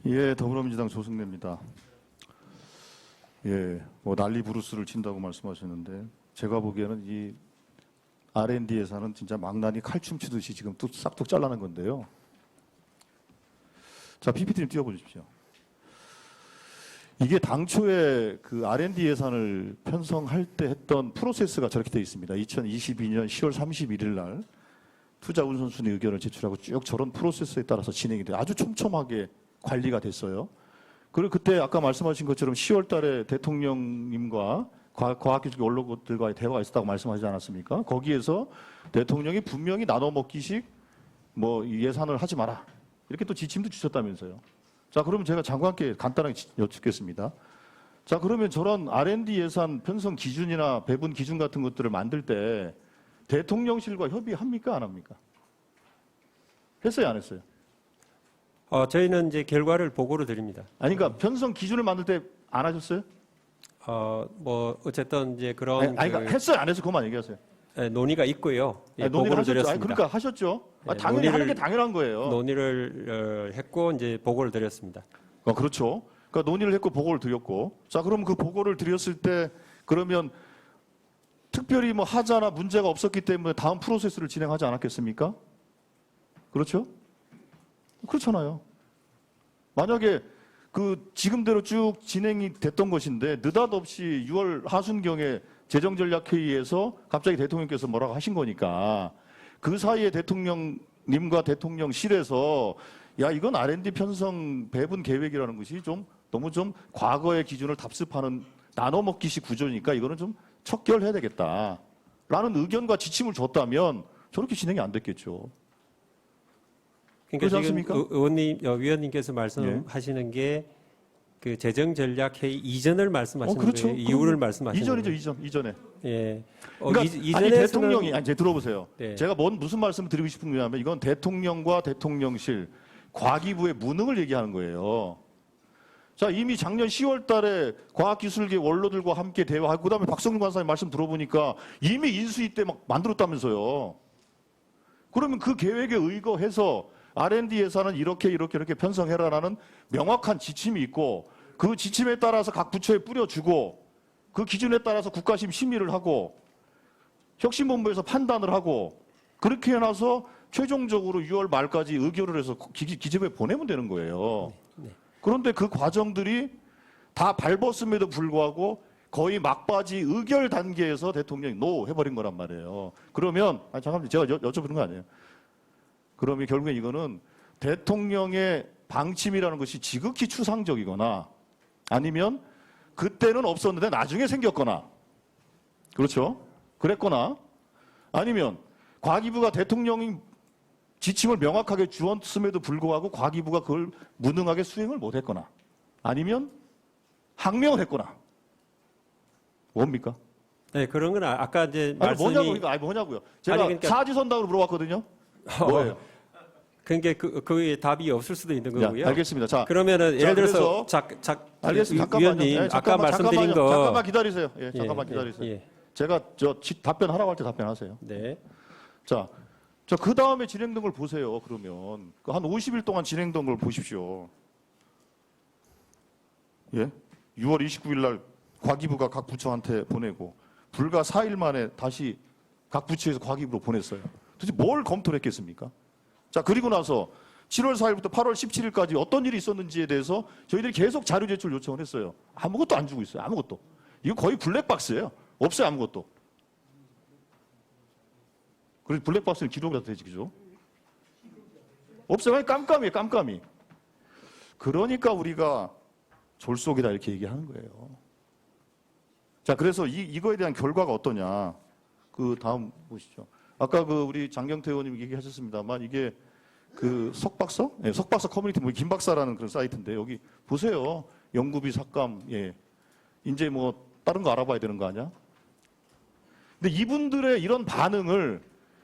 예, 더불어민주당 조승래입니다. 예, 뭐 난리 부르스를 친다고 말씀하셨는데 제가 보기에는 이 R&D 예산은 진짜 망나니 칼춤 추듯이 지금 또 싹둑 잘라낸 건데요. 자, PPT 좀 띄워보십시오. 이게 당초에 그 R&D 예산을 편성할 때 했던 프로세스가 저렇게 되어 있습니다. 2022년 10월 31일 날 투자 우선순위 의견을 제출하고 쭉 저런 프로세스에 따라서 진행이 돼요. 아주 촘촘하게 관리가 됐어요. 그리고 그때 아까 말씀하신 것처럼 10월 달에 대통령님과 과학기술 원로들과의 대화가 있었다고 말씀하지 않았습니까? 거기에서 대통령이 분명히 나눠 먹기식 뭐 예산을 하지 마라. 이렇게 또 지침도 주셨다면서요. 자, 그러면 제가 장관께 간단하게 여쭙겠습니다. 자, 그러면 저런 R&D 예산 편성 기준이나 배분 기준 같은 것들을 만들 때 대통령실과 협의합니까? 안 합니까? 했어요? 안 했어요? 저희는 이제 결과를 보고로 드립니다. 아니, 그러니까 편성 기준을 만들 때 안 하셨어요? 뭐 어쨌든 이제 그런 아니, 그러니까 했어요? 안 했어요? 그것만 얘기하세요. 논의가 있고요. 아니, 보고를 하셨죠. 드렸습니다. 아니, 그러니까 하셨죠. 네, 당연히 하는 게 당연한 거예요. 논의를 했고 이제 보고를 드렸습니다. 그렇죠. 그러니까 논의를 했고 보고를 드렸고. 자, 그럼 그 보고를 드렸을 때 그러면 특별히 뭐 하자나 문제가 없었기 때문에 다음 프로세스를 진행하지 않았겠습니까? 그렇죠? 그렇잖아요. 만약에 그 지금대로 쭉 진행이 됐던 것인데 느닷없이 6월 하순경에 재정전략회의에서 갑자기 대통령께서 뭐라고 하신 거니까 그 사이에 대통령님과 대통령실에서 야, 이건 R&D 편성 배분 계획이라는 것이 너무 과거의 기준을 답습하는 나눠먹기식 구조니까 이거는 좀 척결해야 되겠다. 라는 의견과 지침을 줬다면 저렇게 진행이 안 됐겠죠. 그러니까 그렇지 지금 위원님께서 말씀하시는 게 그 재정전략회의 이전을 말씀하시는 그렇죠. 거예요? 이후를 말씀하시는 이전이죠, 이전에. 예. 그러니까 아니, 대통령이, 이제 들어보세요. 네. 제가 무슨 말씀을 드리고 싶은 거냐면 이건 대통령과 대통령실, 과기부의 무능을 얘기하는 거예요. 자, 이미 작년 10월 달에 과학기술계 원로들과 함께 대화하고 그다음에 박성준 관사님 말씀 들어보니까 이미 인수위 때 막 만들었다면서요. 그러면 그 계획에 의거해서 R&D 예산은 이렇게 편성해라라는 명확한 지침이 있고 그 지침에 따라서 각 부처에 뿌려주고 그 기준에 따라서 국가심 심의를 하고 혁신본부에서 판단을 하고 그렇게 해놔서 최종적으로 6월 말까지 의결을 해서 기재부에 보내면 되는 거예요. 그런데 그 과정들이 다 밟았음에도 불구하고 거의 막바지 의결 단계에서 대통령이 노 해버린 거란 말이에요. 그러면 잠깐만 제가 여쭤보는 거 아니에요. 그러면 결국에 이거는 대통령의 방침이라는 것이 지극히 추상적이거나 아니면 그때는 없었는데 나중에 생겼거나 그렇죠? 그랬거나 아니면 과기부가 대통령이 지침을 명확하게 주었음에도 불구하고 과기부가 그걸 무능하게 수행을 못했거나 아니면 항명을 했거나 뭡니까? 네, 그런 건 아까 이제 말씀이 뭐냐고요? 제가 그러니까 사지선답으로 물어봤거든요. 뭐예요? 그게 그의 답이 없을 수도 있는 거고요. 알겠습니다. 자, 그러면 예를 들어서 알겠습니다. 위원님 아까 말씀드린 거 잠깐만 기다리세요. 예, 잠깐만 기다리세요. 예. 제가 답변하라고 할 때 답변하세요. 네. 자, 그 다음에 진행된 걸 보세요. 그러면 한 50일 동안 진행된 걸 보십시오. 예, 6월 29일 날 과기부가 각 부처한테 보내고 불과 4일 만에 다시 각 부처에서 과기부로 보냈어요. 도대체 뭘 검토를 했겠습니까? 자, 그리고 나서 7월 4일부터 8월 17일까지 어떤 일이 있었는지에 대해서 저희들이 계속 자료 제출 요청을 했어요. 아무것도 안 주고 있어요. 아무것도. 이거 거의 블랙박스예요. 없어요, 아무것도. 그래서 블랙박스는 기록이라도 되지, 그죠? 없어요. 깜깜이에요, 깜깜이. 그러니까 우리가 졸속이다 이렇게 얘기하는 거예요. 자, 그래서 이거에 대한 결과가 어떠냐. 그 다음 보시죠. 아까 우리 장경태 의원님 얘기하셨습니다만 이게 그 석박사? 네, 석박사 커뮤니티 뭐 김박사라는 그런 사이트인데 여기 보세요. 연구비 삭감. 예. 이제 뭐 다른 거 알아봐야 되는 거 아니야? 근데 이분들의 이런 반응을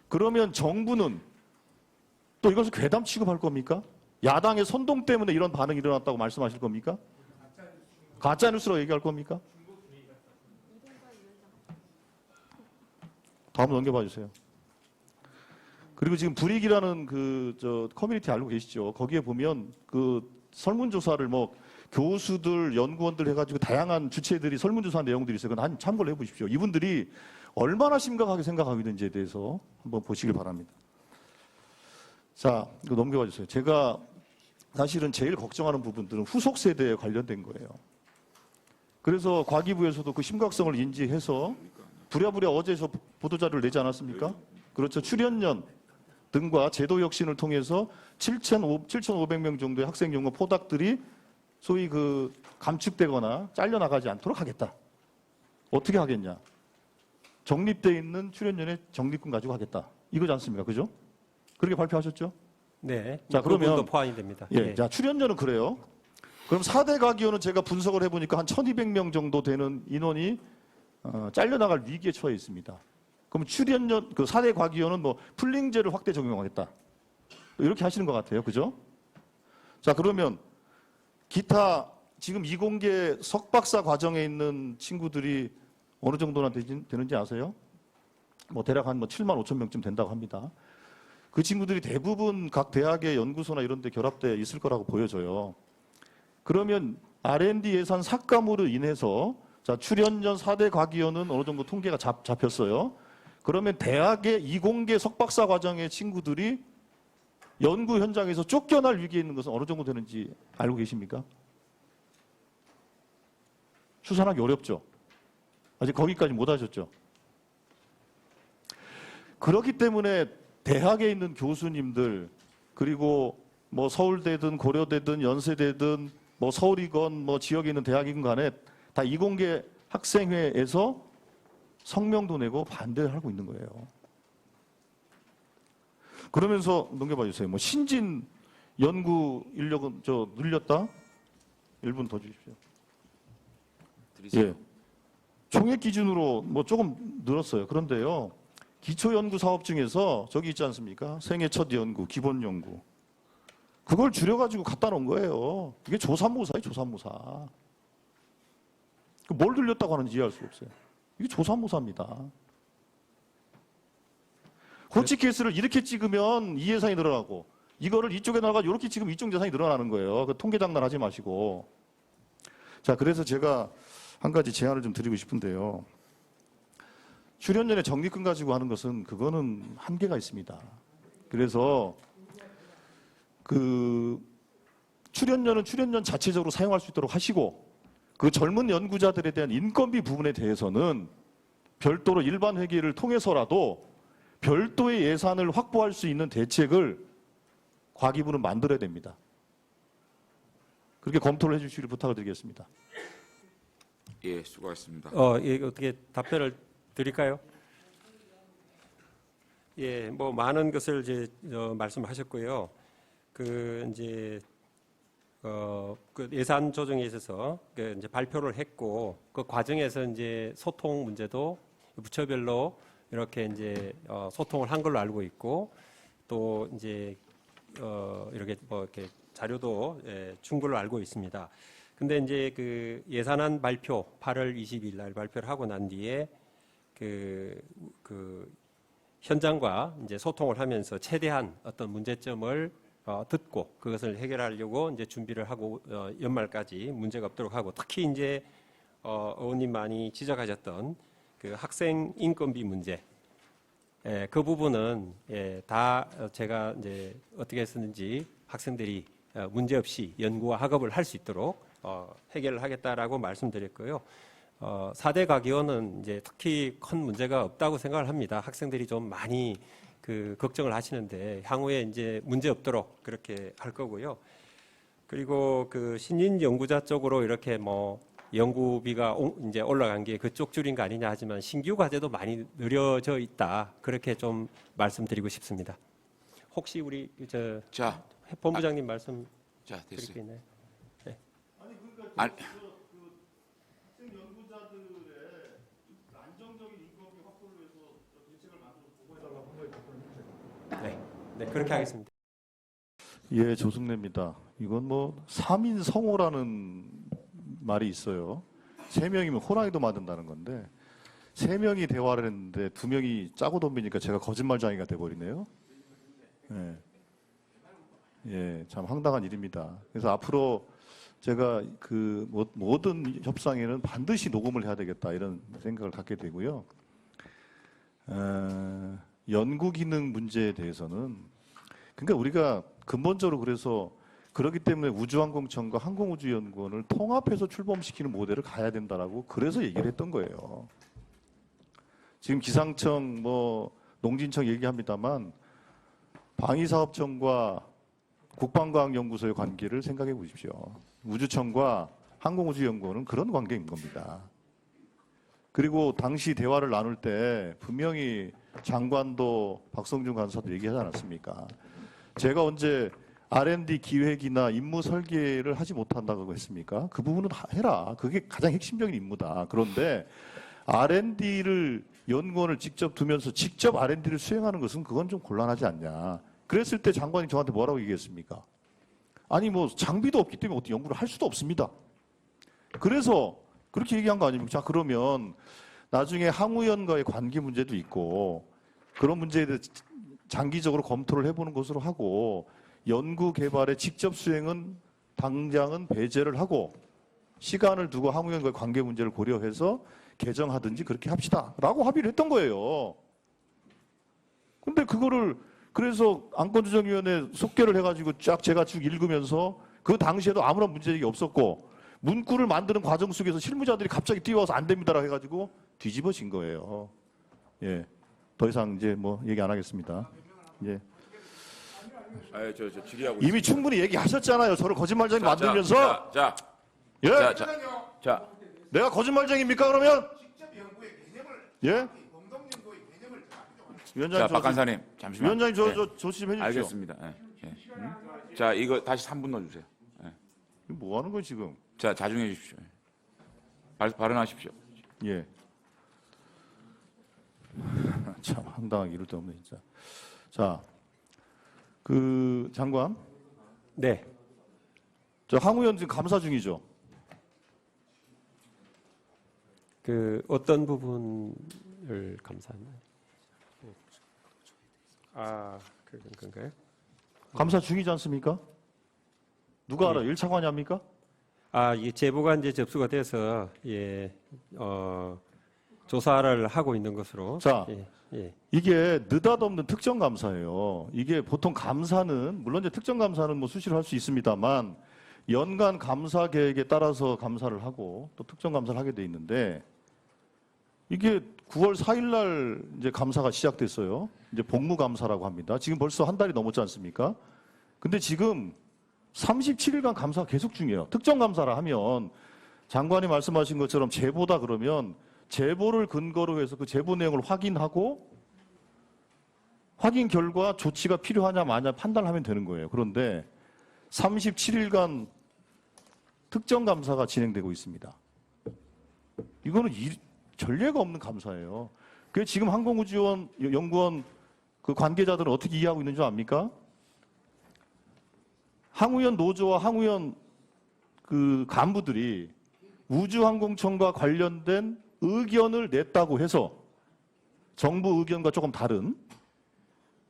그러면 정부는 또 이것을 괴담 취급할 겁니까? 야당의 선동 때문에 이런 반응이 일어났다고 말씀하실 겁니까? 가짜뉴스라고 얘기할 겁니까? 다음 넘겨봐 주세요. 그리고 지금 불이익이라는 커뮤니티 알고 계시죠? 거기에 보면 설문조사를 뭐 교수들, 연구원들 해가지고 다양한 주체들이 설문조사한 내용들이 있어요. 그건 참고를 해보십시오. 이분들이 얼마나 심각하게 생각하고 있는지에 대해서 한번 보시길 바랍니다. 자, 이거 넘겨가 주세요. 제가 사실은 제일 걱정하는 부분들은 후속 세대에 관련된 거예요. 그래서 과기부에서도 그 심각성을 인지해서 부랴부랴 어제 저 보도자료를 내지 않았습니까? 그렇죠. 출연연 등과 제도 혁신을 통해서 7,500명 정도의 학생 연구 포닥들이 소위 그 감축되거나 잘려나가지 않도록 하겠다. 어떻게 하겠냐? 적립돼 있는 출연연의 적립금 가지고 하겠다. 이거지 않습니까? 그죠? 그렇게 발표하셨죠? 네. 자, 그러면 그분도 포함이 됩니다. 예, 네. 자, 출연료는 그래요. 그럼 4대 과기원은 제가 분석을 해보니까 한 1,200명 정도 되는 인원이 잘려나갈 위기에 처해 있습니다. 그럼 출연료, 그 4대 과기원은 뭐 풀링제를 확대 적용하겠다. 이렇게 하시는 것 같아요. 그죠? 자, 그러면 기타 지금 이공계 석박사 과정에 있는 친구들이 어느 정도나 되는지 아세요? 뭐 대략 한 7만 5천 명쯤 된다고 합니다. 그 친구들이 대부분 각 대학의 연구소나 이런 데 결합돼 있을 거라고 보여져요. 그러면 R&D 예산 삭감으로 인해서 자, 출연연 4대 과기원은 어느 정도 통계가 잡혔어요. 그러면 대학의 이공계 석박사 과정의 친구들이 연구 현장에서 쫓겨날 위기에 있는 것은 어느 정도 되는지 알고 계십니까? 추산하기 어렵죠. 아직 거기까지 못 하셨죠. 그렇기 때문에 대학에 있는 교수님들 그리고 뭐 서울대든 고려대든 연세대든 뭐 서울이건 뭐 지역에 있는 대학이건 간에 다 이공계 학생회에서 성명도 내고 반대를 하고 있는 거예요. 그러면서 넘겨봐 주세요. 뭐 신진 연구 인력은 저 늘렸다? 1분 더 주십시오. 드리세요. 예. 총액 기준으로 뭐 조금 늘었어요. 그런데요. 기초 연구 사업 중에서 저기 있지 않습니까? 생애 첫 연구, 기본 연구. 그걸 줄여가지고 갖다 놓은 거예요. 이게 조삼모사예요, 조삼모사. 뭘 늘렸다고 하는지 이해할 수가 없어요. 이게 조삼모사입니다. 호치케이스를 이렇게 찍으면 이 예산이 늘어나고 이거를 이쪽에 나가서 이렇게 찍으면 이쪽 예산이 늘어나는 거예요. 그 통계 장난 하지 마시고. 자, 그래서 제가 한 가지 제안을 좀 드리고 싶은데요. 출연연의 적립금 가지고 하는 것은 그거는 한계가 있습니다. 그래서 그 출연연은 출연연 자체적으로 사용할 수 있도록 하시고 그 젊은 연구자들에 대한 인건비 부분에 대해서는 별도로 일반 회계를 통해서라도 별도의 예산을 확보할 수 있는 대책을 과기부는 만들어야 됩니다. 그렇게 검토를 해주시길 부탁을 드리겠습니다. 예, 수고하셨습니다. 예, 어떻게 답변을 드릴까요? 예, 뭐 많은 것을 이제 말씀하셨고요. 그 이제 그 예산 조정에 있어서 그 이제 발표를 했고 그 과정에서 이제 소통 문제도 부처별로 이렇게 이제 소통을 한 걸로 알고 있고 또 이제 이렇게 뭐 이렇게 자료도 준 걸로 알고 있습니다. 근데 이제 그 예산안 발표 8월 20일 날 발표를 하고 난 뒤에 그 현장과 이제 소통을 하면서 최대한 어떤 문제점을 듣고 그것을 해결하려고 이제 준비를 하고 연말까지 문제가 없도록 하고 특히 이제 의원님 많이 지적하셨던 그 학생 인건비 문제 그 부분은 다 제가 이제 어떻게 했었는지 학생들이 문제 없이 연구와 학업을 할 수 있도록 해결을 하겠다라고 말씀드렸고요. 4대 과기원은 이제 특히 큰 문제가 없다고 생각을 합니다. 학생들이 좀 많이 그 걱정을 하시는데 향후에 이제 문제 없도록 그렇게 할 거고요. 그리고 그 신인 연구자 쪽으로 이렇게 뭐 연구비가 이제 올라간 게 그쪽 줄인 거 아니냐 하지만 신규 과제도 많이 느려져 있다. 그렇게 좀 말씀드리고 싶습니다. 혹시 우리 자, 본부장님 말씀 자, 드릴 게 됐어요. 있나요? 네. 아니 그러니까 아니, 학생 연구자들의 안정적인 인건비 확보를 위해서 대책을 만들어 보고해달라고 네. 네, 그렇게 하겠습니다. 예, 조승래입니다. 이건 뭐 3인 성호라는 말이 있어요. 3명이면 호랑이도 만든다는 건데 3명이 대화를 했는데 2명이 짜고 덤비니까 제가 거짓말쟁이가 돼버리네요. 네. 예, 참 황당한 일입니다. 그래서 앞으로 제가 그 모든 협상에는 반드시 녹음을 해야 되겠다 이런 생각을 갖게 되고요. 연구 기능 문제에 대해서는 그러니까 우리가 근본적으로 그래서 그렇기 때문에 우주항공청과 항공우주연구원을 통합해서 출범시키는 모델을 가야 된다라고 그래서 얘기를 했던 거예요. 지금 기상청 뭐 농진청 얘기합니다만 방위사업청과 국방과학연구소의 관계를 생각해 보십시오. 우주청과 항공우주연구원은 그런 관계인 겁니다. 그리고 당시 대화를 나눌 때 분명히 장관도 박성준 간사도 얘기하지 않았습니까? 제가 언제 R&D 기획이나 임무 설계를 하지 못한다고 했습니까? 그 부분은 해라. 그게 가장 핵심적인 임무다. 그런데 R&D를 연구원을 직접 두면서 직접 R&D를 수행하는 것은 그건 좀 곤란하지 않냐. 그랬을 때 장관이 저한테 뭐라고 얘기했습니까? 아니 뭐 장비도 없기 때문에 어떻게 연구를 할 수도 없습니다. 그래서 그렇게 얘기한 거 아닙니까? 자 그러면 나중에 항우연과의 관계 문제도 있고 그런 문제에 대해 장기적으로 검토를 해보는 것으로 하고 연구 개발의 직접 수행은 당장은 배제를 하고 시간을 두고 항우연과의 관계 문제를 고려해서 개정하든지 그렇게 합시다라고 합의를 했던 거예요. 근데 그거를 그래서 안건조정위원회 속개를 해가지고 쫙 제가 쭉 읽으면서 그 당시에도 아무런 문제가 없었고 문구를 만드는 과정 속에서 실무자들이 갑자기 뛰어와서 안 됩니다라고 해가지고 뒤집어진 거예요. 예, 더 이상 이제 뭐 얘기 안 하겠습니다. 예. 저 질의하고 이미 있습니다. 충분히 얘기하셨잖아요. 저를 거짓말쟁이 만들면서. 자, 예? 내가 거짓말쟁이입니까 그러면? 예? 위원장님 박 간사님 잠시만. 위원장님 네. 저 조심해 주십시오. 알겠습니다. 예, 예. 자, 이거 다시 3분 넣어주세요. 예. 뭐 하는 거예요 지금? 자, 자중해 주십시오. 발언하십시오. 예. 참 황당하게 이럴 데 없네 진짜. 자, 그 장관, 네. 저 항우연 지금 감사 중이죠. 그 어떤 부분을 감사하나요? 아, 그건가요? 감사 중이지 않습니까? 누가 알아요? 1차관이 합니까? 아, 이게 제보가 이제 접수가 돼서 조사를 하고 있는 것으로. 자, 예. 이게 느닷없는 특정 감사예요. 이게 보통 감사는 물론 이제 특정 감사는 뭐 수시로 할 수 있습니다만 연간 감사 계획에 따라서 감사를 하고 또 특정 감사를 하게 돼 있는데 이게 9월 4일 날 이제 감사가 시작됐어요. 이제 복무 감사라고 합니다. 지금 벌써 한 달이 넘었지 않습니까? 근데 지금 37일간 감사가 계속 중이에요. 특정 감사라 하면 장관이 말씀하신 것처럼 제보다 그러면 제보를 근거로 해서 그 제보 내용을 확인하고 확인 결과 조치가 필요하냐 마냐 판단하면 되는 거예요. 그런데 37일간 특정 감사가 진행되고 있습니다. 이거는 전례가 없는 감사예요. 그게 지금 항공우주연구원 그 관계자들은 어떻게 이해하고 있는 줄 압니까? 항우연 노조와 항우연 그 간부들이 우주항공청과 관련된 의견을 냈다고 해서 정부 의견과 조금 다른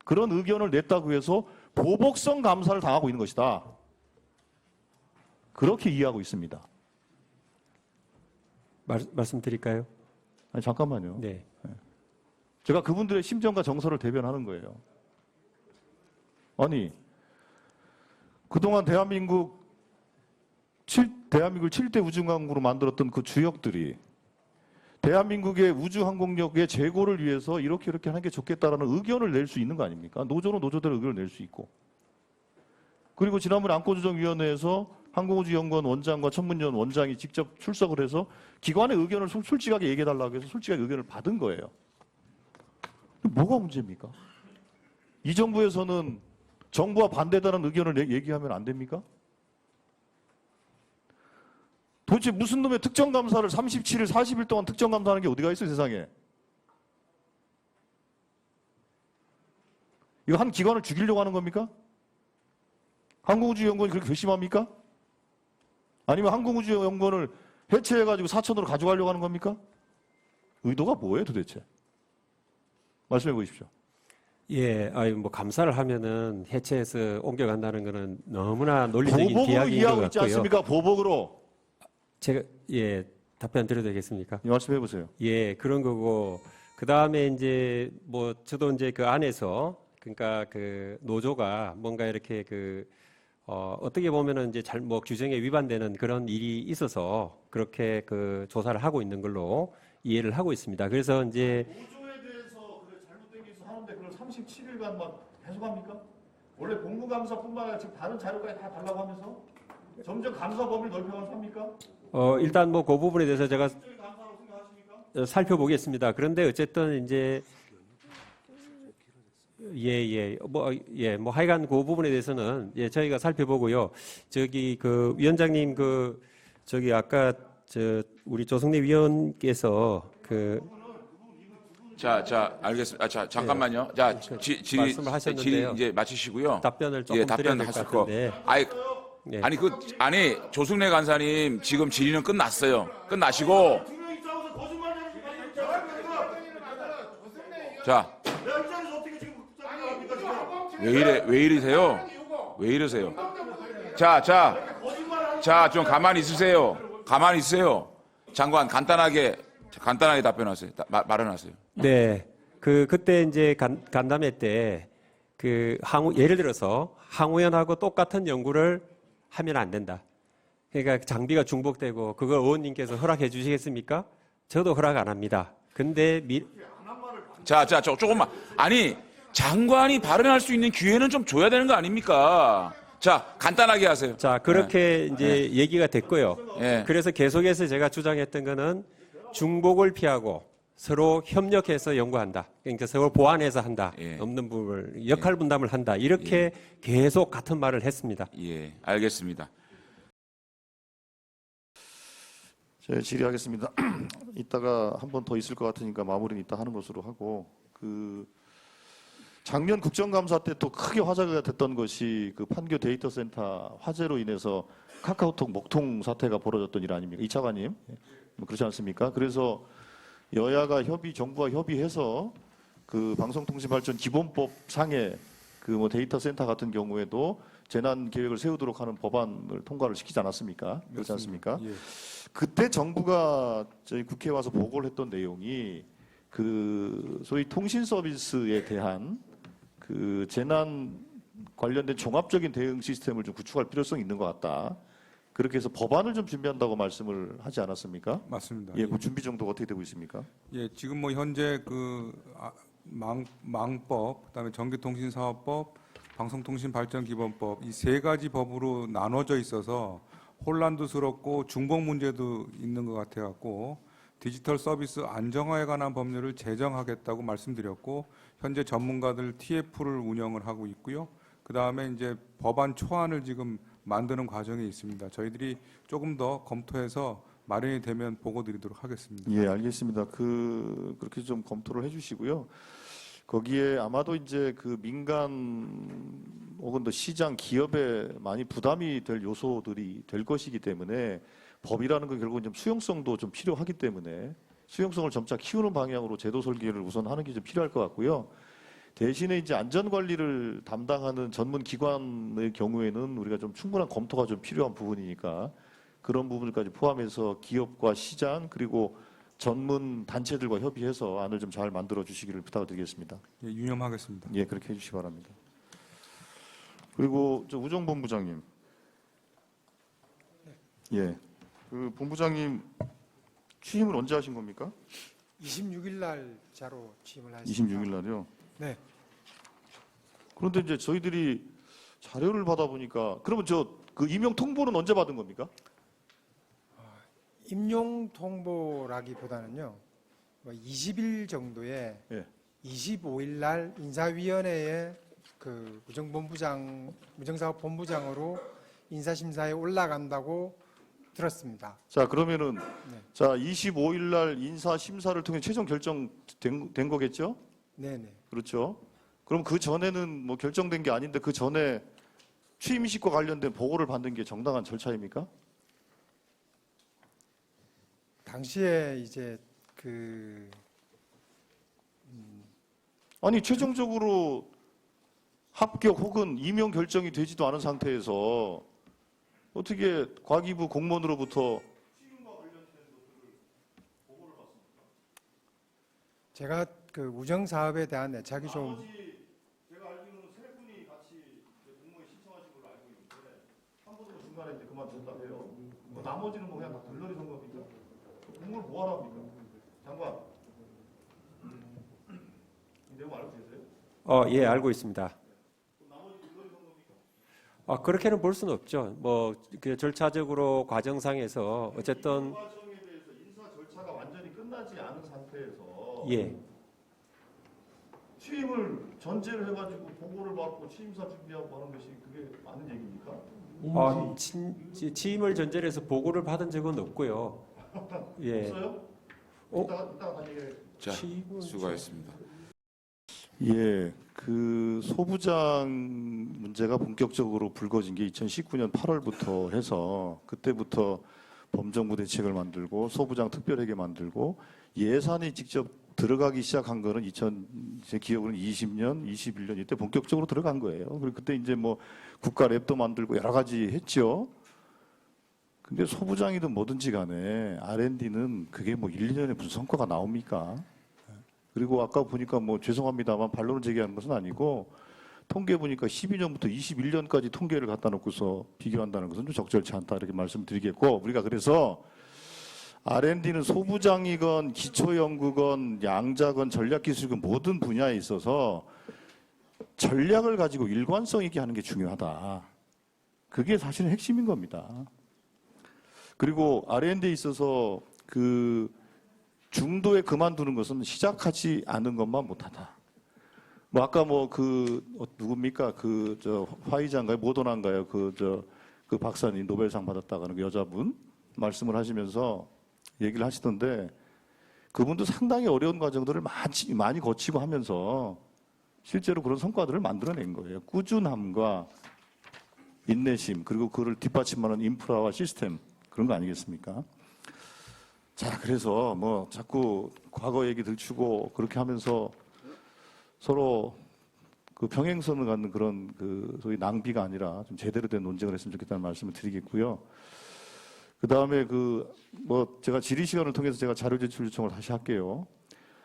그런 의견을 냈다고 해서 보복성 감사를 당하고 있는 것이다. 그렇게 이해하고 있습니다. 말씀드릴까요? 아니, 잠깐만요. 네. 제가 그분들의 심정과 정서를 대변하는 거예요. 아니, 그동안 대한민국 7대 우주항공으로 만들었던 그 주역들이 대한민국의 우주항공력의 재고를 위해서 이렇게 하는 게 좋겠다라는 의견을 낼 수 있는 거 아닙니까? 노조는 노조대로 의견을 낼 수 있고. 그리고 지난번에 안건조정위원회에서 항공우주연구원 원장과 천문연 원장이 직접 출석을 해서 기관의 의견을 솔직하게 얘기해달라고 해서 솔직하게 의견을 받은 거예요. 뭐가 문제입니까? 이 정부에서는 정부와 반대다는 의견을 얘기하면 안 됩니까? 도대체 무슨 놈의 특정감사를 37일, 40일 동안 특정감사하는 게 어디가 있어요, 세상에? 이거 한 기관을 죽이려고 하는 겁니까? 항공우주연구원이 그렇게 괘씸합니까? 아니면 항공우주연구원을 해체해가지고 사천으로 가져가려고 하는 겁니까? 의도가 뭐예요, 도대체? 말씀해 보십시오. 예, 아유 뭐 감사를 하면은 해체해서 옮겨간다는 거는 너무나 논리적인 보복으로 기약인 것 이해하고 있지 같고요. 않습니까? 보복으로. 제가 예 답변 드려도 되겠습니까? 이 말씀해 보세요. 예, 그런 거고 그 다음에 이제 뭐 저도 이제 그 안에서 그러니까 그 노조가 뭔가 이렇게 그 어떻게 보면은 이제 잘 뭐 규정에 위반되는 그런 일이 있어서 그렇게 그 조사를 하고 있는 걸로 이해를 하고 있습니다. 그래서 이제 노조에 대해서 그래 잘못된 게 있어 하는데 그걸 37일간만 계속합니까? 원래 공무감사뿐만 아니라 지금 다른 자료까지 다 달라고 하면서 점점 감사 범위를 넓혀가면서 합니까? 일단 뭐 그 부분에 대해서 제가 적극적인 감사라고 생각하십니까? 살펴보겠습니다. 그런데 어쨌든 이제 뭐 하여간 그 부분에 대해서는 예, 저희가 살펴보고요. 저기 그 위원장님 그 저기 아까 저 우리 조성래 위원께서 그 자, 알겠습니다. 자, 잠깐만요. 자, 말씀을 하셨는데요. 질의 이제 마치시고요. 답변을 조금 드려야 답변 될 하실 것 거. 같은데. 아니, 아니 조승래 간사님 지금 질의는 끝났어요. 끝나시고 분명히 싸워서 거짓말하는 게 자, 내가 입장에서 어떻게 지금 합니까 지금? 왜 이러세요? 왜 이러세요? 자, 좀 가만히 있으세요. 가만히 있으세요. 장관 간단하게 답변하세요. 말해하세요. 네. 그때 이제 간담회 때 그 예를 들어서 항우연하고 똑같은 연구를 하면 안 된다. 그러니까 장비가 중복되고 그걸 의원님께서 허락해 주시겠습니까? 저도 허락 안 합니다. 근데 자, 조금만. 아니, 장관이 발언할 수 있는 기회는 좀 줘야 되는 거 아닙니까? 자, 간단하게 하세요. 자, 그렇게 이제 얘기가 됐고요. 예. 그래서 계속해서 제가 주장했던 거는 중복을 피하고 서로 협력해서 연구한다. 그러니까 서로 보완해서 한다. 예. 없는 부분을 역할 분담을 한다. 이렇게 계속 같은 말을 했습니다. 예, 알겠습니다. 제 질의하겠습니다. 이따가 한 번 더 있을 것 같으니까 마무리는 이따 하는 것으로 하고 그 작년 국정감사 때 또 크게 화제가 됐던 것이 그 판교 데이터 센터 화재로 인해서 카카오톡 목통 사태가 벌어졌던 일 아닙니까? 이 차관님 그렇지 않습니까? 그래서 여야가 정부와 협의해서 그 방송통신발전 기본법 상에 그 뭐 데이터 센터 같은 경우에도 재난 계획을 세우도록 하는 법안을 통과를 시키지 않았습니까? 그렇지 않습니까? 예. 그때 정부가 저희 국회에 와서 보고를 했던 내용이 그 소위 통신 서비스에 대한 그 재난 관련된 종합적인 대응 시스템을 좀 구축할 필요성이 있는 것 같다. 그렇게 해서 법안을 좀 준비한다고 말씀을 하지 않았습니까? 맞습니다. 예, 그 준비 정도가 어떻게 되고 있습니까? 예, 지금 뭐 현재 그 망법, 그다음에 전기통신사업법, 방송통신발전기본법 이 세 가지 법으로 나눠져 있어서 혼란도스럽고 중복 문제도 있는 것 같아 갖고 디지털 서비스 안정화에 관한 법률을 제정하겠다고 말씀드렸고 현재 전문가들 TF를 운영을 하고 있고요. 그다음에 이제 법안 초안을 지금 만드는 과정에 있습니다. 저희들이 조금 더 검토해서 마련이 되면 보고 드리도록 하겠습니다. 예, 알겠습니다. 그렇게 좀 검토를 해주시고요. 거기에 아마도 이제 그 민간 혹은 또 시장 기업에 많이 부담이 될 요소들이 될 것이기 때문에 법이라는 건 결국은 좀 수용성도 좀 필요하기 때문에 수용성을 점차 키우는 방향으로 제도 설계를 우선 하는 게 좀 필요할 것 같고요. 대신에 이제 안전 관리를 담당하는 전문 기관의 경우에는 우리가 좀 충분한 검토가 좀 필요한 부분이니까 그런 부분들까지 포함해서 기업과 시장 그리고 전문 단체들과 협의해서 안을 좀 잘 만들어 주시기를 부탁드리겠습니다. 예, 유념하겠습니다. 예, 그렇게 해주시기 바랍니다. 그리고 저 우정 본부장님, 예, 그 본부장님 취임을 언제 하신 겁니까? 26일 날 자로 취임을 하셨습니다. 26일 날이요. 네. 그런데 이제 저희들이 자료를 받아 보니까 그러면 그 임용 통보는 언제 받은 겁니까? 임용 통보라기보다는요. 20일 정도에 예. 25일 날 인사위원회에 그 무정사업본부장으로 인사심사에 올라간다고 들었습니다. 자, 그러면은 네. 자 25일 날 인사 심사를 통해 최종 결정된 거겠죠? 네네. 그렇죠. 그럼 그 전에는 뭐 결정된 게 아닌데 그 전에 취임식과 관련된 보고를 받는 게 정당한 절차입니까? 당시에 이제 그 아니 최종적으로 합격 혹은 임용 결정이 되지도 않은 상태에서 어떻게 과기부 공무원으로부터 제가 그 우정 사업에 대한 애착이 좀 제가 알기로는 세 분이 같이 공모에 신청하신 걸로 알고 있는데 한 분은 중간에 이제 그만뒀다 해요. 뭐 나머지는 뭐 그냥 다 들러리 선 겁니까? 공모를 뭐하러 합니까? 장관, 이 내용 알고 계세요? 예, 알고 있습니다. 그렇게는 볼 수는 없죠. 뭐 그 절차적으로 과정상에서 어쨌든 과정에 대해서 인사 절차가 완전히 끝나지 않은 상태에서 예. 취임을 전제를 해가지고 보고를 받고 취임사 준비하고 하는 것이 그게 맞는 얘기입니까? 취임을 전제로 해서 보고를 받은 적은 없고요. 예. 없어요? 어? 이따가 다시 얘기해. 자, 수고하셨습니다. 예, 그 소부장 문제가 본격적으로 불거진 게 2019년 8월부터 해서 그때부터 범정부 대책을 만들고 소부장 특별회계 만들고 예산이 직접 들어가기 시작한 거는 제 기억으로는 20년, 21년 이때 본격적으로 들어간 거예요. 그리고 그때 이제 뭐 국가 랩도 만들고 여러 가지 했죠. 근데 소부장이든 뭐든지 간에 R&D는 그게 뭐 1, 2년에 무슨 성과가 나옵니까? 그리고 아까 보니까 뭐 죄송합니다만 반론을 제기하는 것은 아니고 통계 보니까 12년부터 21년까지 통계를 갖다 놓고서 비교한다는 것은 좀 적절치 않다 이렇게 말씀드리겠고 우리가 그래서 R&D는 소부장이건 기초연구건 양자건 전략기술이건 모든 분야에 있어서 전략을 가지고 일관성 있게 하는 게 중요하다. 그게 사실은 핵심인 겁니다. 그리고 R&D에 있어서 그 중도에 그만두는 것은 시작하지 않은 것만 못하다. 뭐 아까 뭐 누굽니까 화이자인가요 모더나인가요 그 박사님 노벨상 받았다가는 그 여자분 말씀을 하시면서 얘기를 하시던데 그분도 상당히 어려운 과정들을 많이 거치고 하면서 실제로 그런 성과들을 만들어낸 거예요. 꾸준함과 인내심 그리고 그를 뒷받침하는 인프라와 시스템 그런 거 아니겠습니까? 자, 그래서 뭐 자꾸 과거 얘기 들추고 그렇게 하면서 서로 그 평행선을 갖는 그런 그 소위 낭비가 아니라 좀 제대로 된 논쟁을 했으면 좋겠다는 말씀을 드리겠고요. 그 다음에 뭐 제가 질의 시간을 통해서 제가 자료 제출 요청을 다시 할게요.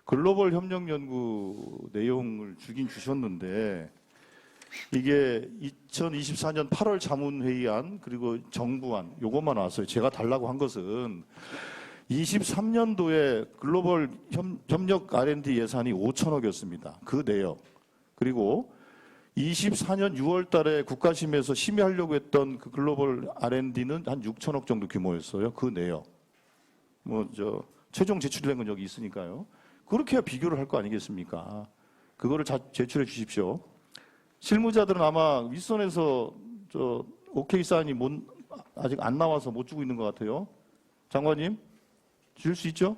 글로벌 협력 연구 내용을 주긴 주셨는데 이게 2024년 8월 자문회의안 그리고 정부안 요것만 나왔어요. 제가 달라고 한 것은 23년도에 글로벌 협력 R&D 예산이 5천억이었습니다. 그 내역. 그리고 24년 6월 달에 국가심에서 심의하려고 했던 그 글로벌 R&D는 한 6천억 정도 규모였어요. 그 내역. 최종 제출된 건 여기 있으니까요. 그렇게 해야 비교를 할 거 아니겠습니까? 그거를 제출해 주십시오. 실무자들은 아마 윗선에서 오케이 사인이 아직 안 나와서 못 주고 있는 것 같아요. 장관님. 줄 수 있죠?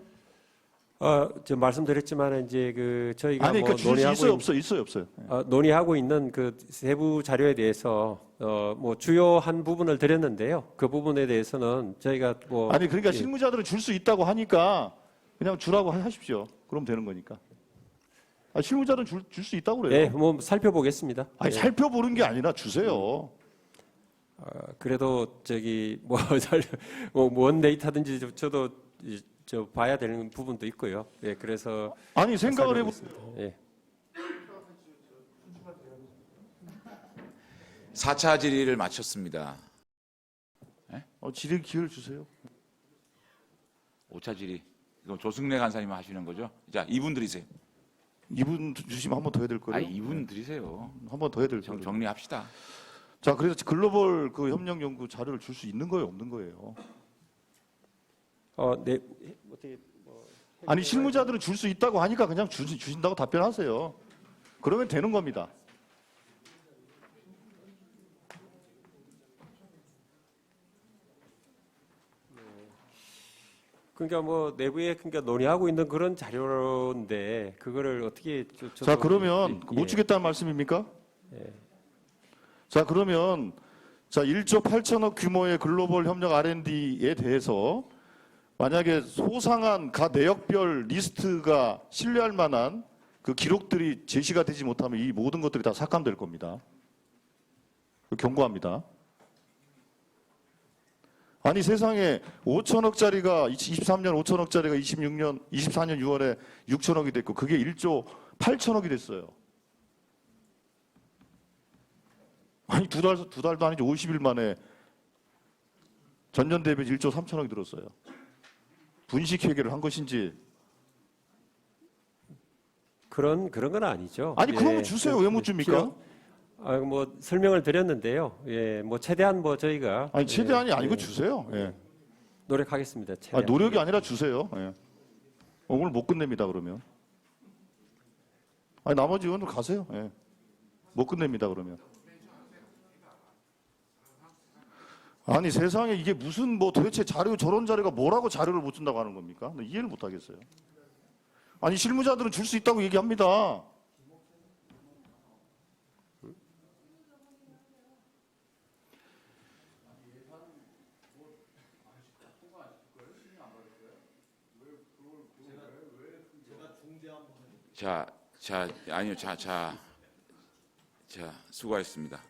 저 말씀드렸지만 이제 저희가 아니, 뭐 논의하고 있어요, 없어요. 논의하고 있는 그 세부 자료에 대해서 뭐 주요한 부분을 드렸는데요. 그 부분에 대해서는 저희가 뭐 아니 그러니까 실무자들은 줄 수 있다고 하니까 그냥 주라고 하십시오. 그럼 되는 거니까. 실무자들은 줄 수 있다고 그래요. 네, 뭐 살펴보겠습니다. 아니 예. 살펴보는 게 아니라 주세요. 그래도 뭔 데이터든지 저도 봐야 되는 부분도 있고요. 예, 그래서 아니 생각을 해보세요. 예. 4차 질의를 마쳤습니다. 질의 기회를 주세요. 5차 질의. 이거 조승래 간사님 하시는 거죠? 자, 2분 드리세요. 2분 주시면 한 번 더 해야 될 거예요. 2분 드리세요. 한 번 더 해야 될 거예요. 정리합시다. 자, 그래서 글로벌 협력 연구 자료를 줄 수 있는 거예요, 없는 거예요? 네. 어떻게 아니 실무자들은 줄 수 있다고 하니까 그냥 주신다고 답변하세요. 그러면 되는 겁니다. 그러니까 뭐 내부에 논의하고 있는 그런 자료인데 그거를 어떻게 자, 그러면 예. 못 주겠다는 말씀입니까? 예. 자, 그러면 1조 8천억 규모의 글로벌 협력 R&D에 대해서 만약에 소상한 각 내역별 리스트가 신뢰할 만한 그 기록들이 제시가 되지 못하면 이 모든 것들이 다 삭감될 겁니다. 경고합니다. 아니 세상에 5천억짜리가 23년 5천억짜리가 24년 6월에 6천억이 됐고 그게 1조 8천억이 됐어요. 아니 두 달도 아니죠. 50일 만에 전년 대비 1조 3천억이 들었어요. 분식 회계를 한 것인지. 그런 건 아니죠. 아니 예, 그러면 주세요. 왜 못 줍니까? 뭐 설명을 드렸는데요. 예, 뭐 최대한 뭐 저희가 아니 최대한이 예, 아니고 예, 주세요. 예. 노력하겠습니다. 아니, 최대한. 노력이 아니라 주세요. 예. 오늘 못 끝냅니다. 그러면. 아니 나머지 의원들 가세요. 예. 못 끝냅니다. 그러면. 아니 세상에 이게 무슨 뭐 도대체 자료 저런 자료가 뭐라고 자료를 못 준다고 하는 겁니까? 나 이해를 못 하겠어요. 아니 실무자들은 줄 수 있다고 얘기합니다. 아니요, 수고하셨습니다.